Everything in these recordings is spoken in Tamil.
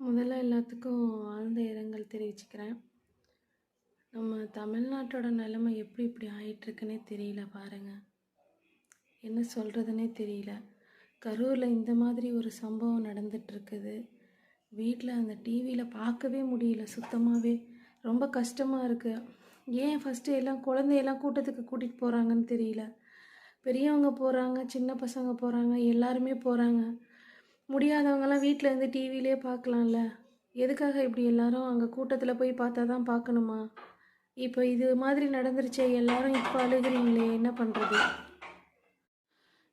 முதல்ல எல்லாத்துக்கும் ஆழ்ந்த இரங்கல் தெரிவிச்சுக்கிறேன். நம்ம தமிழ்நாட்டோட நிலைமை எப்படி இப்படி ஆயிட்டுருக்குன்னே தெரியல பாருங்க. என்ன சொல்கிறதுனே தெரியல. கரூரில் இந்த மாதிரி ஒரு சம்பவம் நடந்துட்டுருக்குது. வீட்டில் அந்த டிவியில் பார்க்கவே முடியல சுத்தமாகவே. ரொம்ப கஷ்டமாக இருக்குது. ஏன் ஃபஸ்ட்டு எல்லாம் குழந்தையெல்லாம் கூட்டத்துக்கு கூட்டிகிட்டு போகிறாங்கன்னு தெரியல. பெரியவங்க போகிறாங்க, சின்ன பசங்க போகிறாங்க, எல்லாருமே போகிறாங்க. முடியாதவங்கெல்லாம் வீட்டில் இருந்து டிவிலே பார்க்கலாம்ல. எதுக்காக இப்படி எல்லாரும் அங்கே கூட்டத்தில் போய் பார்த்தா தான் பார்க்கணுமா? இப்போ இது மாதிரி நடந்துருச்சே, எல்லாரும் இப்போ அழுகிறீங்களே, என்ன பண்ணுறது?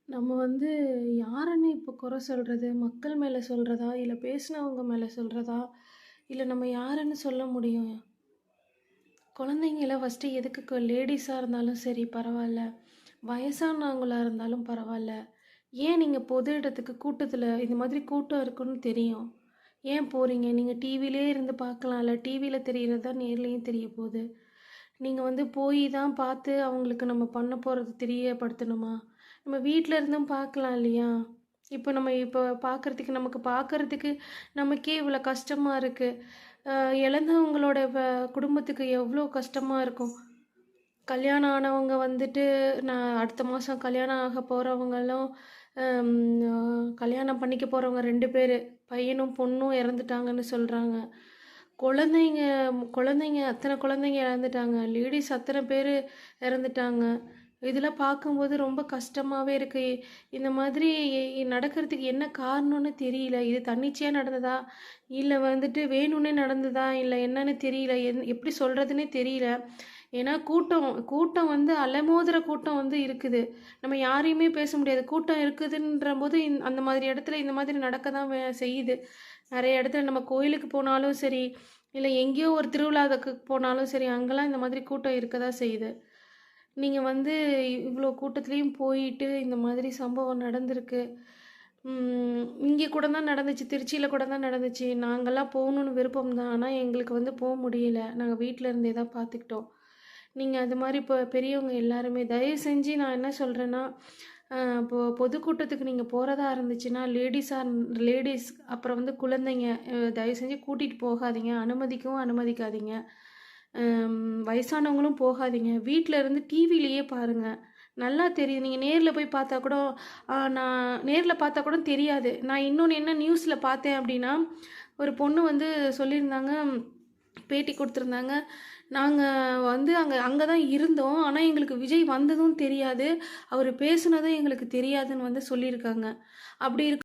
நம்ம யாருன்னு இப்போ குறை சொல்கிறது? மக்கள் மேலே சொல்கிறதா, இல்லை பேசினவங்க மேலே சொல்கிறதா, இல்லை நம்ம யாருன்னு சொல்ல முடியும்? குழந்தைங்கள ஃபஸ்ட்டு எதுக்கு லேடிஸாக இருந்தாலும் சரி பரவாயில்ல, வயசானவங்களாக இருந்தாலும் பரவாயில்ல, ஏன் நீங்கள் பொது இடத்துக்கு கூட்டத்தில் இது மாதிரி கூட்டம் இருக்குன்னு தெரியும், ஏன் போகிறீங்க? நீங்கள் டிவிலே இருந்து பார்க்கலாம்ல. டிவியில் தெரிகிறது தான் நேர்லேயும் தெரிய போகுது. நீங்கள் போய் தான் பார்த்து அவங்களுக்கு நம்ம பண்ண போகிறது தெரியப்படுத்தணுமா? நம்ம வீட்டில் இருந்தும் பார்க்கலாம் இல்லையா? இப்போ பார்க்குறதுக்கு நமக்கே இவ்வளோ கஷ்டமாக இருக்குது. இழந்தவங்களோட குடும்பத்துக்கு எவ்வளோ கஷ்டமாக இருக்கும். கல்யாணம் ஆனவங்க நான் அடுத்த மாதம் கல்யாணம் ஆக போகிறவங்களும் கல்யாணம் பண்ணிக்க போகிறவங்க 2 பேர், பையனும் பொண்ணும் இறந்துட்டாங்கன்னு சொல்கிறாங்க. குழந்தைங்க அத்தனை குழந்தைங்க இறந்துட்டாங்க. லேடிஸ் அத்தனை பேர் இறந்துட்டாங்க. இதெல்லாம் பார்க்கும்போது ரொம்ப கஷ்டமாகவே இருக்குது. இந்த மாதிரி நடக்கிறதுக்கு என்ன காரணம்னு தெரியல. இது தன்னிச்சையாக நடந்ததா, இல்லை வேணும்னே நடந்ததா, இல்லை என்னன்னு தெரியல. எப்படி சொல்கிறதுனே தெரியல. ஏன்னா கூட்டம் அலைமோதுகிற கூட்டம் இருக்குது. நம்ம யாரையுமே பேச முடியாது. கூட்டம் இருக்குதுன்ற போது அந்த மாதிரி இடத்துல இந்த மாதிரி நடக்க தான் செய்யுது. நிறைய இடத்துல நம்ம கோயிலுக்கு போனாலும் சரி, இல்லை எங்கேயோ ஒரு திருவிழாவுக்கு போனாலும் சரி, அங்கெல்லாம் இந்த மாதிரி கூட்டம் இருக்க தான் செய்யுது. நீங்கள் இவ்வளோ கூட்டத்துலேயும் போயிட்டு இந்த மாதிரி சம்பவம் நடந்திருக்கு. இங்கே கூட தான் நடந்துச்சு, திருச்சியில் கூட தான் நடந்துச்சு. நாங்கள்லாம் போகணுன்னு விருப்பம் தான், ஆனால் எங்களுக்கு போக முடியல. நாங்கள் வீட்டில் இருந்தே தான் பார்த்துக்கிட்டோம். நீங்கள் அது மாதிரி இப்போ பெரியவங்க எல்லாருமே தயவு செஞ்சு நான் என்ன சொல்கிறேன்னா, பொதுக்கூட்டத்துக்கு நீங்கள் போகிறதா இருந்துச்சுன்னா லேடிஸ் அப்புறம் குழந்தைங்க தயவு செஞ்சு கூட்டிகிட்டு போகாதீங்க. அனுமதிக்காதீங்க. வயசானவங்களும் போகாதீங்க. வீட்டில் இருந்து டிவிலேயே பாருங்கள், நல்லா தெரியுது. நீங்கள் நேரில் போய் பார்த்தா கூட நான் நேரில் பார்த்தா கூட தெரியாது. நான் இன்னொன்று என்ன நியூஸில் பார்த்தேன் அப்படின்னா, ஒரு பொண்ணு சொல்லியிருந்தாங்க, பேட்டி கொடுத்துருந்தாங்க. நாங்கள் அங்கே தான் இருந்தோம், ஆனால் எங்களுக்கு விஜய் வந்ததும் தெரியாது, அவர் பேசுனதும் எங்களுக்கு தெரியாதுன்னு சொல்லியிருக்காங்க. அப்படி இருக்கு